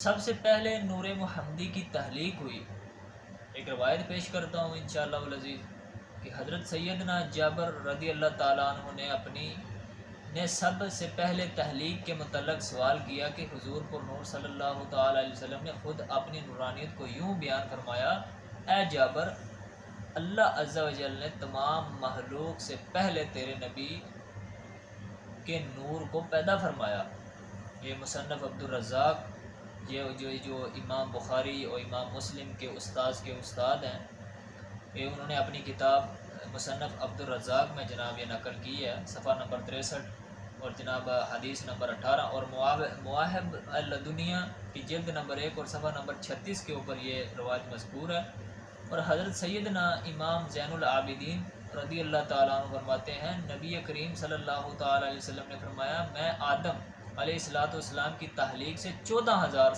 سب سے پہلے نور محمدی کی تحلیق ہوئی۔ ایک روایت پیش کرتا ہوں انشاءاللہ العزیز کہ حضرت سیدنا جابر رضی اللہ تعالیٰ عنہ نے سب سے پہلے تحلیق کے متعلق سوال کیا کہ حضور پر نور صلی اللہ تعالیٰ علیہ وسلم نے خود اپنی نورانیت کو یوں بیان فرمایا: اے جابر، اللہ عز و جل نے تمام مخلوق سے پہلے تیرے نبی کے نور کو پیدا فرمایا۔ یہ مصنف عبدالرزاق، جو امام بخاری اور امام مسلم کے استاد ہیں، یہ انہوں نے اپنی کتاب مصنف عبدالرزاق میں جناب یہ نقل کی ہے، صفحہ نمبر 63 اور جناب حدیث نمبر 18 اور مواہب الدنیا کی جلد نمبر 1 اور صفحہ نمبر 36 کے اوپر یہ روایت مذکور ہے۔ اور حضرت سیدنا امام زین العابدین رضی اللہ تعالیٰ عنہ فرماتے ہیں، نبی کریم صلی اللہ تعالیٰ علیہ وسلم نے فرمایا: میں آدم علیہ السلام کی تحلیق سے 14,000 سال